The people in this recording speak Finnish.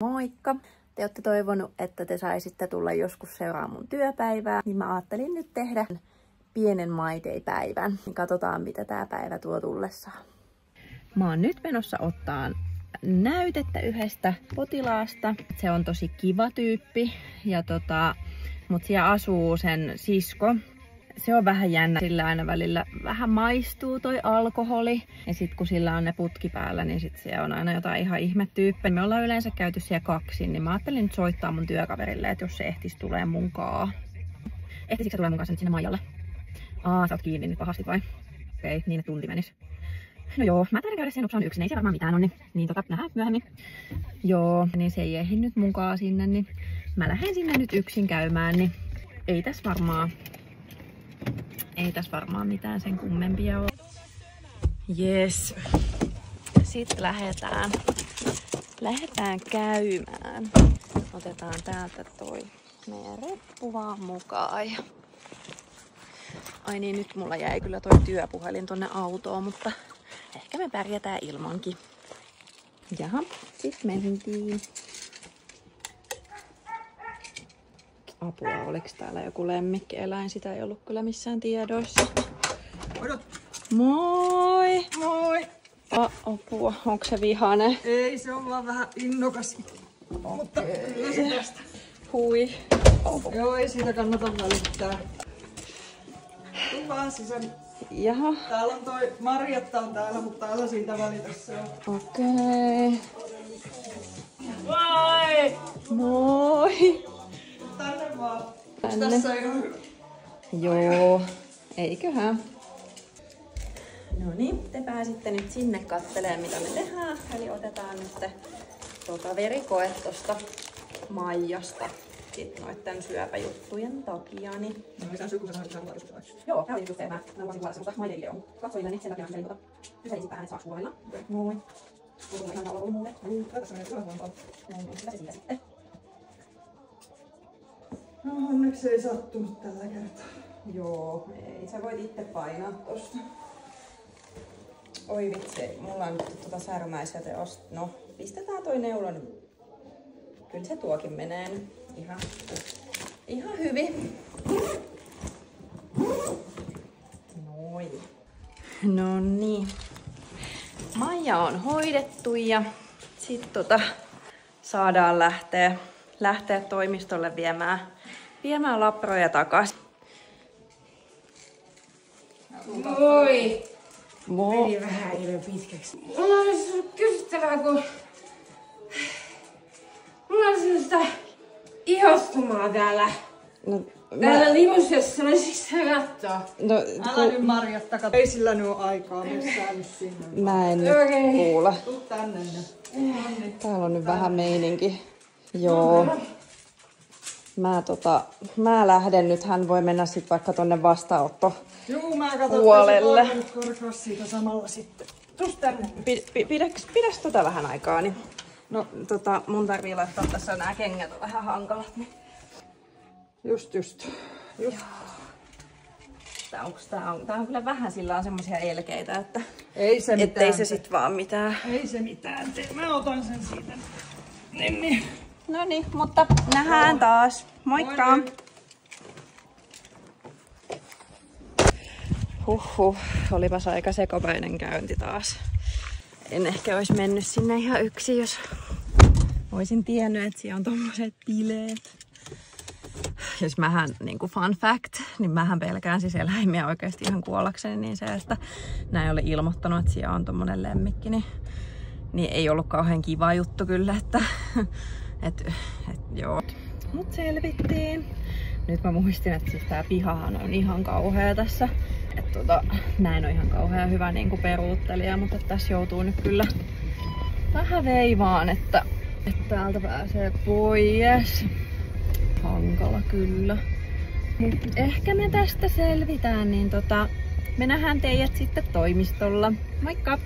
Moikka! Te olette toivonut, että te saisitte tulla joskus seuraamaan mun työpäivää, niin mä ajattelin nyt tehdä pienen My Day-päivän. Niin katsotaan, mitä tää päivä tuo tullessaan. Mä oon nyt menossa ottaan näytettä yhdestä potilaasta. Se on tosi kiva tyyppi, ja mut siellä asuu sen sisko. Se on vähän jännä, sillä aina välillä vähän maistuu toi alkoholi. Ja sit kun sillä on ne putki päällä, niin sit se on aina jotain ihan ihmetyyppiä. Me ollaan yleensä käyty siellä kaksin, niin mä ajattelin nyt soittaa mun työkaverille, että jos se ehtis tulee munkaan. Ehtisikö se tulee mun kanssa nyt sinne Maijalle? Sä oot kiinni nyt pahasti vai? Okei, niin tunti menis. No joo, mä taidan käydä sen upsaan yksin, ei se varmaan mitään ole, niin nähdään myöhemmin. Joo, niin se ei ehdi nyt munkaan sinne, niin mä lähden sinne nyt yksin käymään, niin ei tässä varmaan mitään sen kummempia ole. Jes. Sitten lähdetään käymään. Otetaan täältä toi meidän reppu vaan mukaan. Ai niin, nyt mulla jäi kyllä toi työpuhelin tonne autoon, mutta ehkä me pärjätään ilmankin. Jaha, sit mentiin. Apua, oliks täällä joku lemmikkieläin? Sitä ei ollut kyllä missään tiedoissa. Moi! Moi! Apua, onko se vihane? Ei, se on vaan vähän innokas. Mutta kyllä se tästä. Hui. Joo, ei siitä kannata välittää. Tuu vaan sisään. Jaha. Täällä on toi Marjatta on täällä, mutta älä siitä välitä se on. Okei. Moi! Moi! Tänne vaan. Tänne. Tässä ei ole hyvä. Joo, eiköhän. No niin, te pääsitte nyt sinne kattelemaan mitä me tehdään. Eli otetaan nyt verikoe tosta Maijasta. Sitten noitten syöpäjuttujen takia. Niin... No, mitä syy, kun sä sanoit, että sä laadustaa? Joo, tää oli just se, mä voisin kuulla semmoista My Day-videoa. Katsojille, niin sen takia mä kyselin vähän, että saaks kuvailla. Moi. Kuuluu ihan laulua mulle. Tässä menee ylähuompaa. Mitä se siitä sitten? No, onneksi ei sattunut tällä kertaa. Joo, ei. Sä voit itse painaa tosta. Oi vitsi, mulla on nyt särmäisiä teosta. No, pistetään toi neula. Kyllä se tuokin menee nyt ihan hyvin. Noin. No niin. Maija on hoidettu ja sit saadaan lähteä toimistolle viemään laproja takas. Moi! Moi! Meni vähän ilman pitkäksi. Mulla olisi kysyttävää, kun mulla on sellaista ihostumaa täällä. No, Täällä limusessa, voisitko sä katsoa? no, Älä nyt Marjatta, kato. Ei sillä nyt ole aikaa, missään nyt sinne. mä en nyt kuule. Tuu tänne nyt. Täällä on nyt vähän meininki. Joo. Mä lähden nyt, hän voi mennä sit vaikka tonne Juu, mä katson, puolelle. että se korkaa siitä samalla sitten. Tuus tänne. Pidäs vähän aikaa, niin no mun tarvii laittaa tässä nää kengät on vähän hankalat. Niin. Just. Tää on kyllä vähän sillä semmosia elkeitä, että Ei se mitään. ettei se sit vaan mitään. Ei se mitään tee. Mä otan sen siitä. Niin. No niin, mutta nähdään taas. Moikka! Moi. Huhhuh, olipas aika sekopäinen käynti taas. En ehkä olisi mennyt sinne ihan yksin, jos olisin tiennyt, että siellä on tommoset bileet. Jos mähän, niinku fun fact, niin mähän pelkään siis eläimiä oikeasti ihan kuollakseni, niin se, että näin oli ilmoittanut, että siellä on tommonen lemmikki, niin ei ollut kauhean kiva juttu kyllä, että joo. Mut selvittiin. Nyt mä muistin, että siis tää pihahan on ihan kauhea tässä. Että mä en oo ihan kauhean hyvä niinku peruuttelija, mutta tässä joutuu nyt kyllä vähän veivaan, että täältä pääsee pois. Hankala kyllä. Mut ehkä me tästä selvitään, niin me nähdään teidät sitten toimistolla. Moikka!